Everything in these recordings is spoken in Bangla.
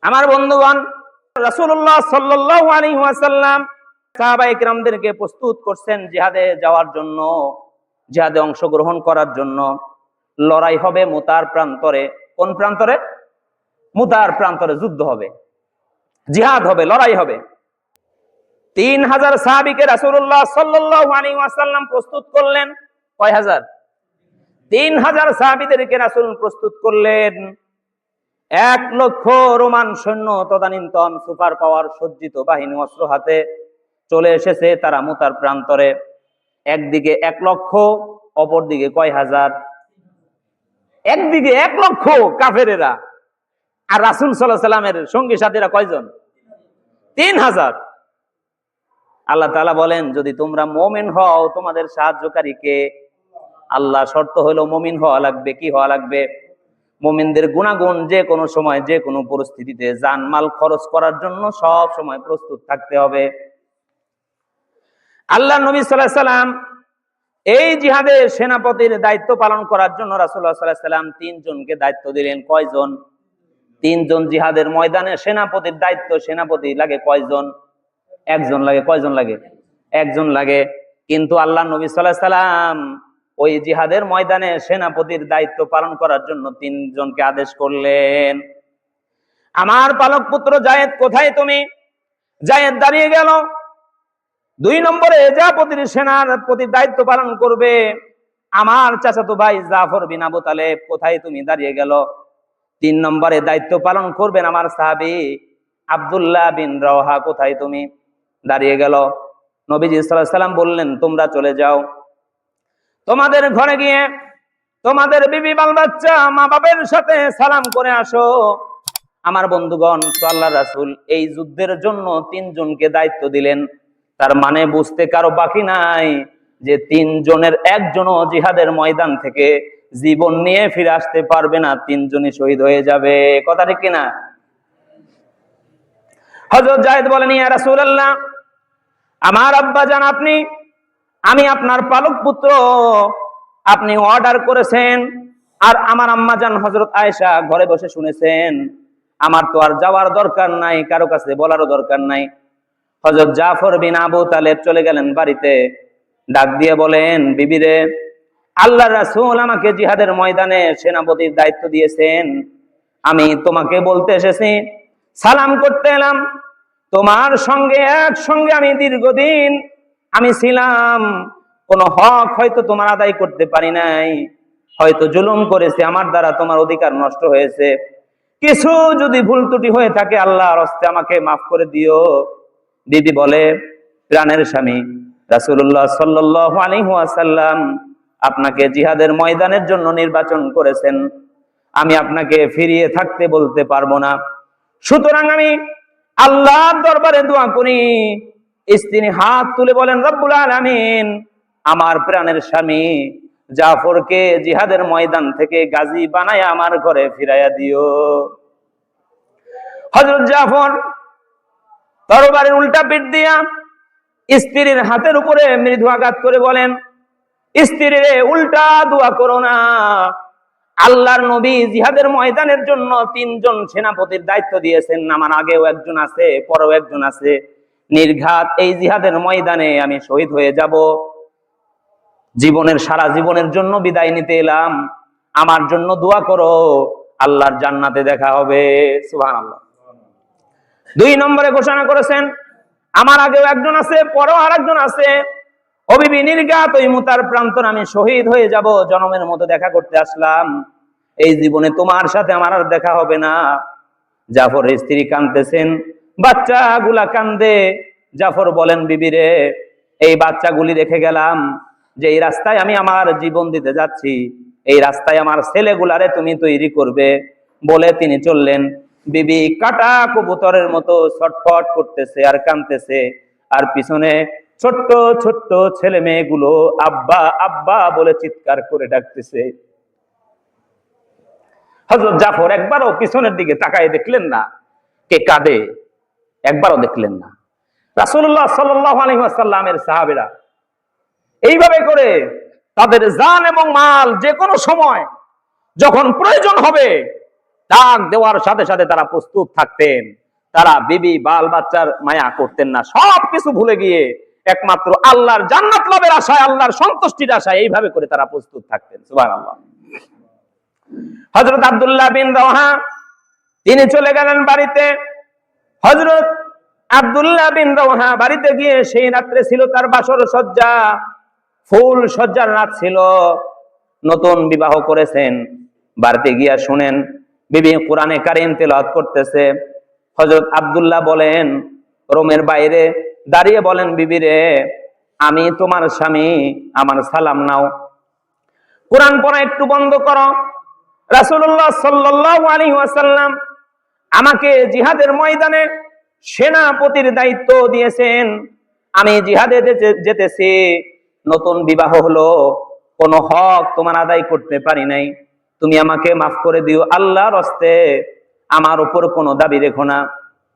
আমার বন্ধুগণ, রাসূলুল্লাহ সাল্লাল্লাহু আলাইহি ওয়াসাল্লাম সাহাবায়ে কিরামদেরকে প্রস্তুত করছেন জিহাদে যাওয়ার জন্য, জিহাদে অংশগ্রহণ করার জন্য। লড়াই হবে মুতার প্রান্তরে। কোন প্রান্তরে? মুতার প্রান্তরে যুদ্ধ হবে, জিহাদ হবে, লড়াই হবে। 3000 সাহাবীকে রাসূলুল্লাহ সাল্লাল্লাহু আলাইহি ওয়াসাল্লাম প্রস্তুত করলেন। কয় হাজার? 3000 সাহাবীদেরকে রাসূল প্রস্তুত করলেন। 1 লক্ষ রোমান সৈন্য, তদানীন্তন সুপার পাওয়ার সজ্জিত বাহিনী অস্ত্র হাতে চলে এসেছে তারা মুতার প্রান্তরে। একদিকে 1 লক্ষ, অপরদিকে কয় হাজার? একদিকে 1 লক্ষ কাফেরেরা, আর রাসূল সাল্লাল্লাহু আলাইহি ওয়াসাল্লামের সঙ্গী সাথীরা কয়জন? 3000। আল্লাহ তাআলা বলেন, যদি তোমরা মুমিন হও তোমাদের সাহায্যকারী কে? আল্লাহ। শর্ত হলো মুমিন হওয়া লাগবে। কি হওয়া লাগবে? মুমিনদের গুণাগুণ যে কোনো সময় যে কোনো পরিস্থিতিতে জানমাল খরচ করার জন্য সব সময় প্রস্তুত থাকতে হবে। আল্লাহ নবী সাল্লাল্লাহু আলাইহি ওয়াসাল্লাম এই জিহাদে সেনাপতির দায়িত্ব পালন করার জন্য রাসূলুল্লাহ সাল্লাল্লাহু আলাইহি ওয়াসাল্লাম 3 জনকে দায়িত্ব দিলেন। কয়জন? 3 জন। জিহাদের ময়দানে সেনাপতির দায়িত্ব, সেনাপতি লাগে কয়জন? 1 জন লাগে। কয়জন লাগে? 1 জন লাগে। কিন্তু আল্লাহ নবী সাল্লাল্লাহু আলাইহি ওয়াসাল্লাম ওই জিহাদের ময়দানে সেনাপতির দায়িত্ব পালন করার জন্য 3 জনকে আদেশ করলেন। আমার পালক পুত্র যায়েদ, কোথায় তুমি? যায়েদ দাঁড়িয়ে গেল। 2 নম্বরে জাপতির সেনার প্রতি দায়িত্ব পালন করবে আমার চাচাতো ভাই জাফর বিন আবু তালেব, কোথায় তুমি? দাঁড়িয়ে গেল। 3 নম্বরে দায়িত্ব পালন করবেন আমার সাহাবী আব্দুল্লাহ বিন রাওহা, কোথায় তুমি? দাঁড়িয়ে গেল। নবীজি সাল্লাল্লাহু আলাইহি ওয়াসাল্লাম বললেন, তোমরা চলে যাও, তোমাদের ঘরে গিয়ে তোমাদের বিবি বাল বাচ্চা মা বাবার সাথে সালাম করে আসো। আমার বন্ধুগণ, তো আল্লাহ রাসূল এই যুদ্ধের জন্য 3 জনকে দায়িত্ব দিলেন। তার মানে বুঝতে কারো বাকি নাই যে 3 জনের 1 জনও জিহাদের ময়দান থেকে জীবন নিয়ে ফিরে আসতে পারবে না, 3 জনই শহীদ হয়ে যাবে। কথা ঠিক কিনা? হযরত যায়েদ বলেন, ইয়া রাসূলুল্লাহ, আমার আব্বা জান আপনি, আমি আপনার পালক পুত্র, আপনি অর্ডার করেছেন, আর আমার আম্মা জান হযরত আয়েশা ঘরে বসে শুনেছেন, আমার তো আর যাওয়ার দরকার নাই, কারো কাছে বলারও দরকার নাই। হযরত জাফর বিন আবু তালেব চলে গেলেন বাড়িতে, ডাক দিয়ে বলেন, বিবিরে, আল্লাহর রাসূল আমাকে জিহাদের ময়দানে সেনাপতির দায়িত্ব দিয়েছেন, আমি তোমাকে বলতে এসেছি, সালাম করতে এলাম। তোমার সঙ্গে একসঙ্গে আমি দীর্ঘদিন আমি ছিলাম, কোন হক হয়তো তোমার আদায় করতে পারি নাই, হয়তো জুলুম করেছে, আমার দ্বারা তোমার অধিকার নষ্ট হয়েছে, কিছু যদি ভুল ত্রুটি হয়ে থাকে আল্লাহর হস্তে আমাকে মাফ করে দিও। দিদি বলে, প্রাণের স্বামী রাসূলুল্লাহ সাল্লাল্লাহু আলাইহি ওয়াসাল্লাম আপনাকে জিহাদের ময়দানের জন্য নির্বাচন করেছেন, আমি আপনাকে ফিরিয়ে থাকতে বলতে পারবো না, সুতরাং আমি আল্লাহর দরবারে দোয়া করি। স্ত্রী হাত তুলে বলেন, রব্বুল আলামিন, আমার প্রাণের স্বামী জাফরকে জিহাদের ময়দান থেকে গাজী বানায়া আমার ঘরে ফিরাইয়া দিও। হযরত জাফর তরবারির উল্টা পিঠ দিয়া স্ত্রীর হাতের উপরে মৃদু আঘাত করে বলেন, স্ত্রীরে উল্টা দোয়া করো না, আল্লাহর নবী জিহাদের ময়দানের জন্য 3 জন সেনাপতির দায়িত্ব দিয়েছেন, আমার আগেও 1 জন আছে, পরেও 1 জন আছে, নির্ঘাত এই জিহাদের ময়দানে আমি শহীদ হয়ে যাব, জীবনের সারা জীবনের জন্য বিদায় নিতে এলাম, আমার জন্য দোয়া করো, আল্লাহর জান্নাতে দেখা হবে। সুবহানাল্লাহ। 2 নম্বরে ঘোষণা করেছেন, আমার আগেও 1 জন আছে, পরেও আরেকজন আছে, ও বিবি, নির্ঘাত ওই মুতার প্রান্তর আমি শহীদ হয়ে যাব, জনমের মতো দেখা করতে আসলাম, এই জীবনে তোমার সাথে আমার আর দেখা হবে না। জাফরের স্ত্রী কাঁদতেছেন, বাচ্চাগুলা কান্দে। জাফর বলেন, বিবিরে, এই বাচ্চাগুলি রেখে গেলাম, যে এই রাস্তায় আমি আমার জীবন দিতে যাচ্ছি, এই রাস্তায় আমার ছেলেগুলারে তুমি তৈরি করবে। বলে তিনি চললেন। বিবি কাটা কবুতরের মতো ছটফট করতেছে আর কাঁদতেছে, আর পিছনে ছোট্ট ছোট্ট ছেলে মেয়েগুলো আব্বা আব্বা বলে চিৎকার করে ডাকতেছে। হযরত জাফর একবারও পিছনের দিকে তাকায় দেখলেন না কে কাঁদে, একবারও দেখলেন না। রাসূলুল্লাহ সাল্লাল্লাহু আলাইহি ওয়াসাল্লামের সাহাবীরা এইভাবে করে তাদের জান এবং মাল যে কোনো সময় যখন প্রয়োজন হবে ডাক দেওয়ার সাথে সাথে তারা প্রস্তুত থাকতেন। তারা বিবি বাল বাচ্চার মায়া করতেন না, সবকিছু ভুলে গিয়ে একমাত্র আল্লাহর জান্নাত লাভের আশায়, আল্লাহর সন্তুষ্টির আশায় এইভাবে করে তারা প্রস্তুত থাকতেন। সুবহানাল্লাহ। হযরত আব্দুল্লাহ বিন রাওহা তিনি চলে গেলেন বাড়িতে। হযরত আব্দুল্লাহ বিন রাওহা বাড়িতে গিয়ে সেই রাত্রে ছিল তার বাসর সজ্জা, ফুল সজ্জার রাত ছিল, নতুন বিবাহ করেছেন। বাড়িতে গিয়া শুনেন বিবি কোরআনে কারীম তেলাওয়াত করতেছে। হযরত আব্দুল্লাহ বলেন, রুমের বাইরে দাঁড়িয়ে বলেন, বিবি রে, আমি তোমার স্বামী, আমার সালাম নাও। কোরআন পড়া একটু বন্ধ করো। রাসূলুল্লাহ সাল্লাল্লাহু আলাইহি ওয়াসাল্লাম আমাকে জিহাদের ময়দানে সেনাপতির দায়িত্ব দিয়েছেন। আমি জিহাদে যেতেছি, নতুন বিবাহ হলো, কোন হক তোমার আদায় করতে পারি নাই, তুমি আমাকে মাফ করে দিও, আল্লাহর হস্তে আমার উপর কোনো দাবি রেখো না।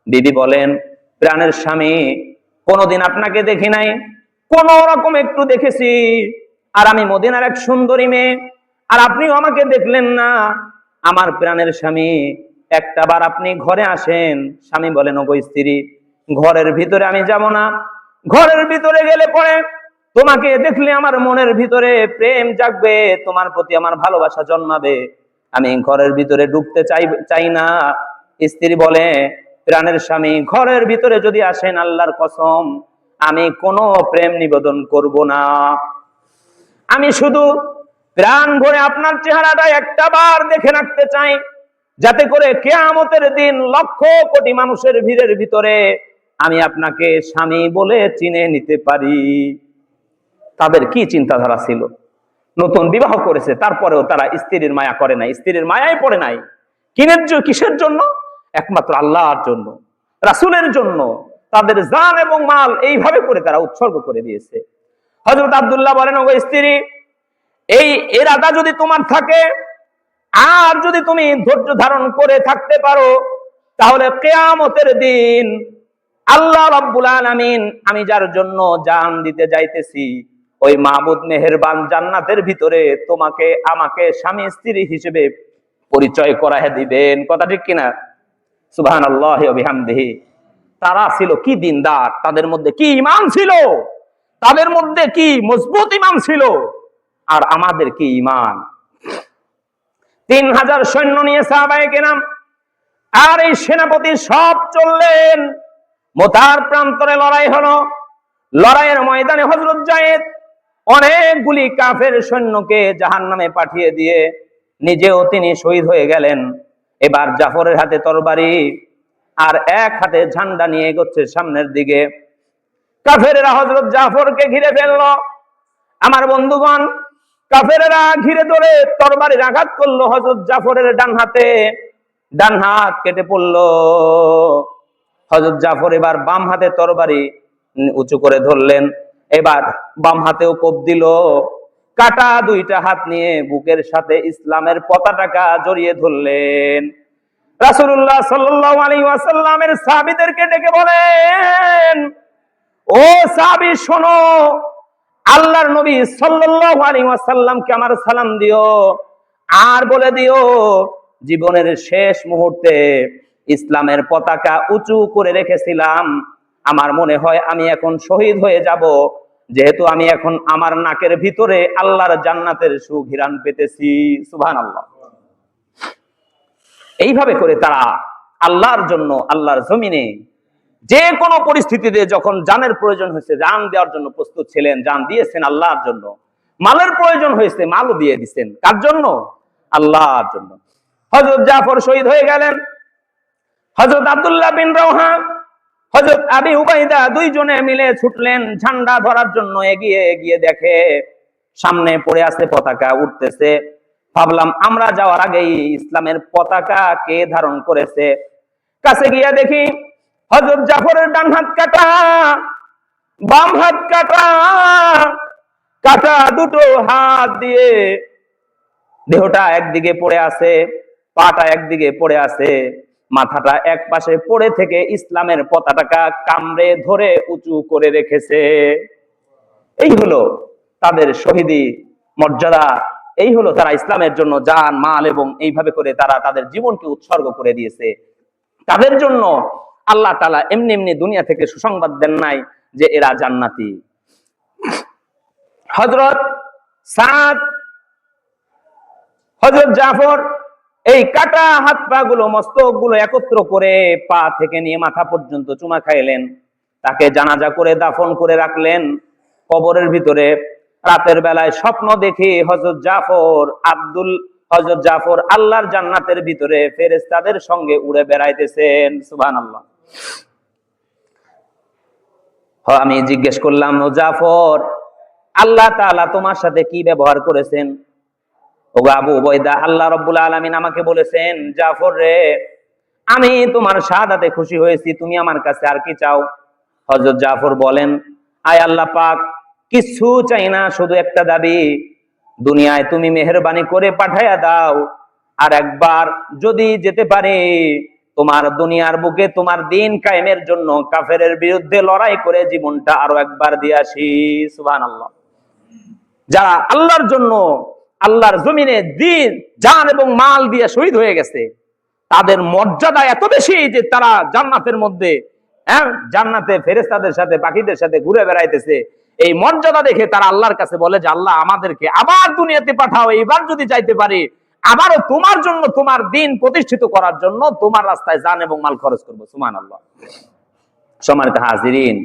বিবি বলেন, প্রাণের স্বামী, কোনদিন আপনাকে দেখি নাই, কোন রকম একটু দেখেছি, আর আমি মদিনার এক সুন্দরী মেয়ে, আর আপনিও আমাকে দেখলেন না। আমার প্রাণের স্বামী, একটা বার আপনি ঘরে আসেন। স্বামী বলেন, ওগো স্ত্রী, ঘরের ভিতরে আমি যাব না। ঘরের ভিতরে গেলে পরে তোমাকে দেখলে আমার মনের ভিতরে প্রেম জাগবে, তোমার প্রতি আমার ভালোবাসা জন্মাবে, আমি ঘরের ভিতরে ঢুকতে চাই না। স্ত্রী বলে, প্রাণের স্বামী, ঘরের ভিতরে যদি আসেন, আল্লাহর কসম আমি কোনো প্রেম নিবেদন করব না। আমি শুধু প্রাণ ভরে আপনার চেহারাটা একটা বার দেখে রাখতে চাই, যাতে করে কিয়ামতের দিন লক্ষ কোটি মানুষের ভিড়ের ভিতরে আমি আপনাকে স্বামী বলে চিনে নিতে পারি। তাদের কি চিন্তাধারা ছিল! নতুন বিবাহ করেছে, তারপরেও তারা স্ত্রীর মায়া করে নাই, স্ত্রীর মায়াই পড়ে নাই। কিসের জন্য? একমাত্র আল্লাহর জন্য, রাসূলের জন্য তাদের জান এবং মাল এইভাবে করে তারা উৎসর্গ করে দিয়েছে। হযরত আব্দুল্লাহ বলেন, ওগো স্ত্রী, এই ইরাদা যদি তোমার থাকে, আর যদি তুমি ধৈর্য ধারণ করে থাকতে পারো, তাহলে কিয়ামতের দিন আল্লাহ রাব্বুল আলামিন আমি যার জন্য জান দিতে যাইতেছি, ওই মাবুদ মেহেরবান জান্নাতের ভিতরে তোমাকে আমাকে স্বামী স্ত্রী হিসেবে পরিচয় করায় দিবেন। কথা ঠিক কিনা? সুবহানাল্লাহি ওয়া বিহামদিহি। তারা ছিল কি দিনদার, তাদের মধ্যে কি ঈমান ছিল, তাদের মধ্যে কি মজবুত ঈমান ছিল, আর আমাদের কি ঈমান। 3000 সৈন্য নিয়ে সাহাবায়ে কেরাম আর এই সেনাপতি সব চললেন। মুতার প্রান্তরে লড়াই হলো। লড়াইয়ের ময়দানে হযরত যায়েদ অনেকগুলি কাফের সৈন্যকে জাহান্নামে পাঠিয়ে দিয়ে নিজেও তিনি শহীদ হয়ে গেলেন। এবার জাফরের হাতে তরবারি, আর এক হাতে ঝান্ডা নিয়ে এগোচ্ছে সামনের দিকে। কাফেরেরা হযরত জাফরকে ঘিরে ফেললো। আমার বন্ধুগণ, কাফেরেরা ঘিরে ধরে তরবারির আঘাত করলো হযরত জাফরের ডান হাতে। ডান হাত কেটে পড়লো। হযরত জাফর এবার বাম হাতে তরবারি উঁচু করে ধরলেন। এবার বাম হাতেও কোপ দিল। কাটা দুইটা হাত নিয়ে বুকের সাথে ইসলামের পতাকা জড়িয়ে ধরলেন। রাসূলুল্লাহ সাল্লাল্লাহু আলাইহি ওয়াসাল্লামের সাহাবীদেরকে ডেকে বলেন, ও সাহাবী শোনো, আল্লাহর নবী সাল্লাল্লাহু আলাইহি ওয়াসাল্লামকে আমার সালাম দিও, আর বলে দিও জীবনের শেষ মুহূর্তে ইসলামের পতাকা উঁচু করে রেখেছিলাম। আমার মনে হয় আমি এখন শহীদ হয়ে যাব, যেহেতু আমি এখন আমার নাকের ভিতরে আল্লাহর জান্নাতের সুঘ্রাণ পেতেছি। সুবহানাল্লাহ। এইভাবে করে তারা আল্লাহর জন্য আল্লাহর জমিনে যে কোনো পরিস্থিতিতে যখন জানের প্রয়োজন হয়েছে জান দেওয়ার জন্য প্রস্তুত ছিলেন, জান দিয়েছেন আল্লাহর জন্য। মালের প্রয়োজন হয়েছে, মালও দিয়ে দিচ্ছেন। কার জন্য? আল্লাহর জন্য। হযরত জাফর শহীদ হয়ে গেলেন। হযরত আব্দুল্লাহ বিন রাওহা, হযরত আবি উবাইদা দুইজনে মিলে ছুটলেন ঝান্ডা ধরার জন্য। এগিয়ে গিয়ে দেখে সামনে পড়ে আছে পতাকা উঠতেছে। ভাবলাম আমরা যাওয়ার আগেই ইসলামের পতাকা কে ধারণ করেছে। কাছে গিয়ে দেখি হযরত জাফরের ডান হাত কাটা, বাম হাত কাটা। কাটা দুটো হাত দিয়ে দেহটা একদিকে পড়ে আছে, পাটা একদিকে পড়ে আছে, মাথাটা এক পাশে পড়ে থেকে ইসলামের পতাকা কামড়ে ধরে উঁচু করে রেখেছে। এই হলো তাদের শহীদি মর্যাদা, এই হলো তারা ইসলামের জন্য জান মাল এবং এইভাবে করে তারা তাদের জীবনকে উৎসর্গ করে দিয়েছে। তাদের জন্য আল্লাহ তাআলা এমনি এমনি দুনিয়া থেকে সুসংবাদ দেন নাই যে এরা জান্নাতি। হযরত সাদ, হযরত জাফর এই কাটা হাত পা গুলো, মস্তক গুলো একত্র করে পা থেকে নিয়ে মাথা পর্যন্ত চুমা খাইলেন, তাকে জানাজা করে দাফন করে রাখলেন কবরের ভিতরে। রাতের বেলায় স্বপ্ন দেখে হযরত জাফর আল্লাহর জান্নাতের ভিতরে ফেরেশতাদের সঙ্গে উড়ে বেড়াইতেছেন। সুবহানাল্লাহ। আমি জিজ্ঞেস করলাম, ও জাফর, আল্লাহ তাআলা তোমার সাথে কি ব্যবহার করেছেন? ওগো আবু উবাইদা, আল্লাহ রাব্বুল আলামিন আমাকে বলেছেন, জাফর রে, আমি তোমার শাহাদাতে খুশি হয়েছি, তুমি আমার কাছে আর কি চাও? হযরত জাফর বলেন, আয় আল্লাহ পাক, কিছু চাই না, শুধু একটা দাবি, দুনিয়ায় তুমি মেহেরবানি করে পাঠাইয়া দাও, আর একবার যদি যেতে পারে তোমার দুনিয়ার বুকে তোমার দিন কায়েমের জন্য কাফেরের বিরুদ্ধে লড়াই করে জীবনটা আরো একবার দিয়ে আসি। সুবহানাল্লাহ। যারা আল্লাহর জন্য আল্লাহর জমিনে দিন জান এবং মাল দিয়ে শহীদ হয়ে গেছে, তাদের মর্যাদা এত বেশি যে তারা জান্নাতের মধ্যে, জান্নাতে ফেরেশতাদের সাথে পাখিদের সাথে ঘুরে বেড়াইতেছে। এই মর্যাদা দেখে তারা আল্লাহর কাছে বলে যে আল্লাহ, আমাদেরকে আবার দুনিয়াতে পাঠাও, এইবার যদি যাইতে পারি আবারও তোমার জন্য, তোমার দিন প্রতিষ্ঠিত করার জন্য তোমার রাস্তায় জান এবং মাল খরচ করবো। সুবহানাল্লাহ। সম্মানিত হাজিরিন,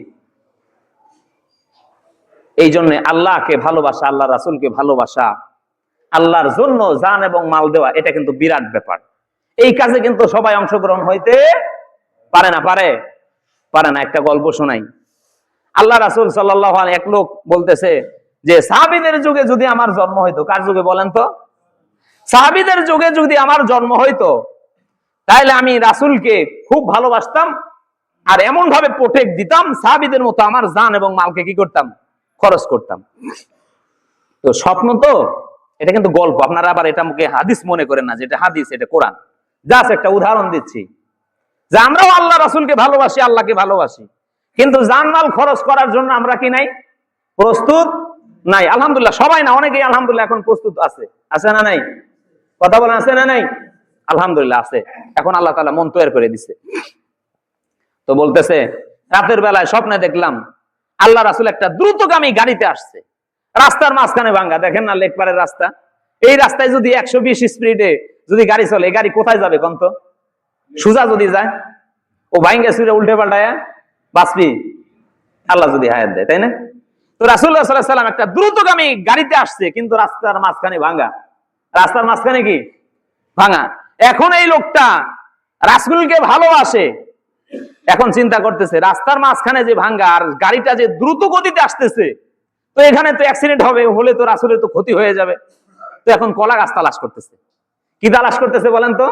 এই জন্য আল্লাহকে ভালোবাসা, আল্লাহ রাসূলকে ভালোবাসা, আল্লাহর জন্য জান এবং মাল দেওয়া, এটা কিন্তু বিরাট ব্যাপার। এই কাজে কিন্তু সবাই অংশগ্রহণ হইতে পারে না, পারে না। একটা গল্প শোনাই। আল্লাহ রাসূল সাল্লাল্লাহু আলাইহি, এক লোক বলতেছে যে সাহাবীদের যুগে যদি আমার জন্ম হইতো, কার যুগে বলেন তো? সাহাবীদের যুগে যদি আমার জন্ম হইতো, তাহলে আমি রাসূলকে খুব ভালোবাসতাম আর এমন ভাবে প্রোটেক্ট দিতাম, সাহাবীদের মতো আমার জান এবং মালকে কি করতাম? খরচ করতাম। তো স্বপ্ন তো, এটা কিন্তু গল্প, আপনারা আবার এটা মুখে হাদিস মনে করেন না যে এটা হাদিস, এটা কোরআন। জাস্ট একটা উদাহরণ দিচ্ছি যে আমরাও আল্লাহ রাসূলকে ভালোবাসি, আল্লাহকে ভালোবাসি, কিন্তু জানমাল খরচ করার জন্য আমরা কি নাই? প্রস্তুত নাই। আলহামদুলিল্লাহ, সবাই না, অনেকেই আলহামদুলিল্লাহ এখন প্রস্তুত আছে না নাই? কথা বলেন, আছে না নাই? আলহামদুলিল্লাহ আছে। এখন আল্লাহ তাআলা মন তৈরি করে দিছে। তো বলতেছে, রাতের বেলায় স্বপ্নে দেখলাম আল্লাহ রাসূল একটা দ্রুতগামী গাড়িতে আসছে, রাস্তার মাঝখানে ভাঙ্গা, দেখেন না লেকপাড়ের রাস্তা, এই রাস্তায় যদি 120 স্পিডে যদি গাড়ি চলে, এই গাড়ি কোথায় যাবে কোন তো? সোজা যদি যায়, ও ভাঙ্গা সুরে উল্টে পাল্টায় বাঁচবি, আল্লাহ যদি হায়াত দেয়, তাই না? তো রাসূলুল্লাহ সাল্লাল্লাহু আলাইহি ওয়াসাল্লাম একটা দ্রুতগামী গাড়িতে আসছে, কিন্তু রাস্তার মাঝখানে ভাঙ্গা, রাস্তার মাঝখানে কি ভাঙা। এখন এই লোকটা রাসূলকে ভালোবাসে, এখন চিন্তা করতেছে রাস্তার মাঝখানে যে ভাঙ্গা আর গাড়িটা যে দ্রুত গতিতে আসতেছে, তো এখানে তো অ্যাক্সিডেন্ট হবে, হলে তো রাসূলের তো ক্ষতি হয়ে যাবে। তো এখন কলা গাছ তালাশ করতেছে। কি তালাশ করতেছে বলেন তো?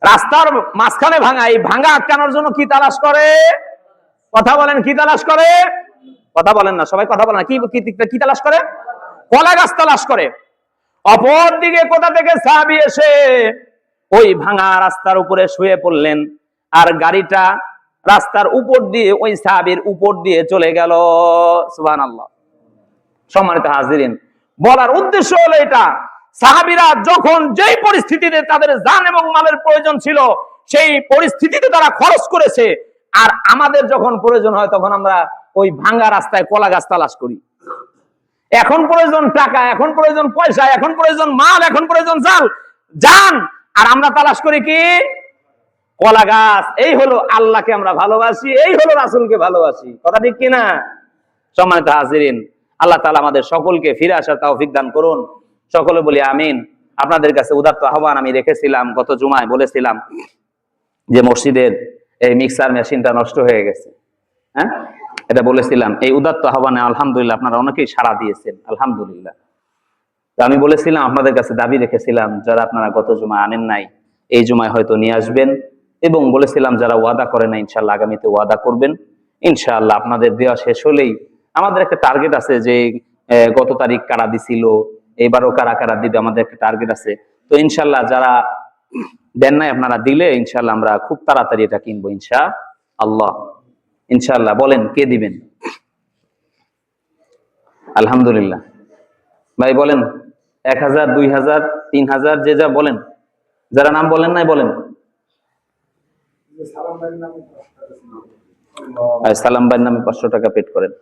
রাস্তার মাঝখানে ভাঙা, এই ভাঙা আটকানোর জন্য কি তালাশ করে? কথা বলেন, কি তালাশ করে? কথা বলেন না, সবাই কথা বলেন না। কি তালাশ করে? কলা গাছ তালাশ করে। অপর দিকে কোথা থেকে সাহাবী এসে ওই ভাঙা রাস্তার উপরে শুয়ে পড়লেন, আর গাড়িটা রাস্তার উপর দিয়ে ওই সাহাবীর উপর দিয়ে চলে গেল। সুবহানাল্লাহ। সম্মানিত হাজিরিন, বলার উদ্দেশ্য হলো এটা, সাহাবীরা যখন যেই পরিস্থিতিতে তাদের জান এবং মালের প্রয়োজন ছিল, সেই পরিস্থিতিতে তারা খরচ করেছে। আর আমাদের যখন প্রয়োজন হয় তখন আমরা ওই ভাঙা রাস্তায় কলা গাছ তালাশ করি। এখন প্রয়োজন টাকা, এখন প্রয়োজন পয়সা, এখন প্রয়োজন মাল, এখন প্রয়োজন জান, আর আমরা তালাশ করি কি? কলা গাছ। এই হলো আল্লাহকে আমরা ভালোবাসি, এই হলো রাসূলকে ভালোবাসি। কথা ঠিক কিনা? সম্মানিত হাজিরিন, আল্লাহ তাআলা আমাদের সকলকে ফিরে আসার তৌফিক দান করুন। সকলে বলি আমিন। আপনাদের কাছে উদাত্ত আহ্বান আমি রেখেছিলাম, গত জুমায় বলেছিলাম যে মসজিদের এই মিক্সার মেশিনটা নষ্ট হয়ে গেছে, হ্যাঁ, এটা বলেছিলাম। এই উদাত্ত আহ্বানে আলহামদুলিল্লাহ আপনারা অনেকেই সাড়া দিয়েছেন, আলহামদুলিল্লাহ। আমি বলেছিলাম, আপনাদের কাছে দাবি রেখেছিলাম, যারা আপনারা গত জুমায় আনেন নাই, এই জুমায় হয়তো নিয়ে আসবেন, এবং বলেছিলাম যারা ওয়াদা করে না ইনশাআল্লাহ আগামীতে ওয়াদা করবেন। ইনশাআল্লাহ আপনাদের দেওয়া শেষ হলেই আমাদের একটা টার্গেট আছে যে গত তারিখ কারা দিছিল, এবারও কারা কারা দিবে, আমাদের একটা টার্গেট আছে। তো ইনশাআল্লাহ যারা দেন নাই আপনারা দিলে ইনশাআল্লাহ আমরা খুব তাড়াতাড়ি এটা কিনবো ইনশাআল্লাহ। ইনশাআল্লাহ। বলেন কে দিবেন? আলহামদুলিল্লাহ। ভাই বলেন 1000, 2000, 3000, যে যা বলেন, যারা নাম বলেন নাই বলেন। সালাম ভাইয়ের নামে 500 টাকা পেড করেন।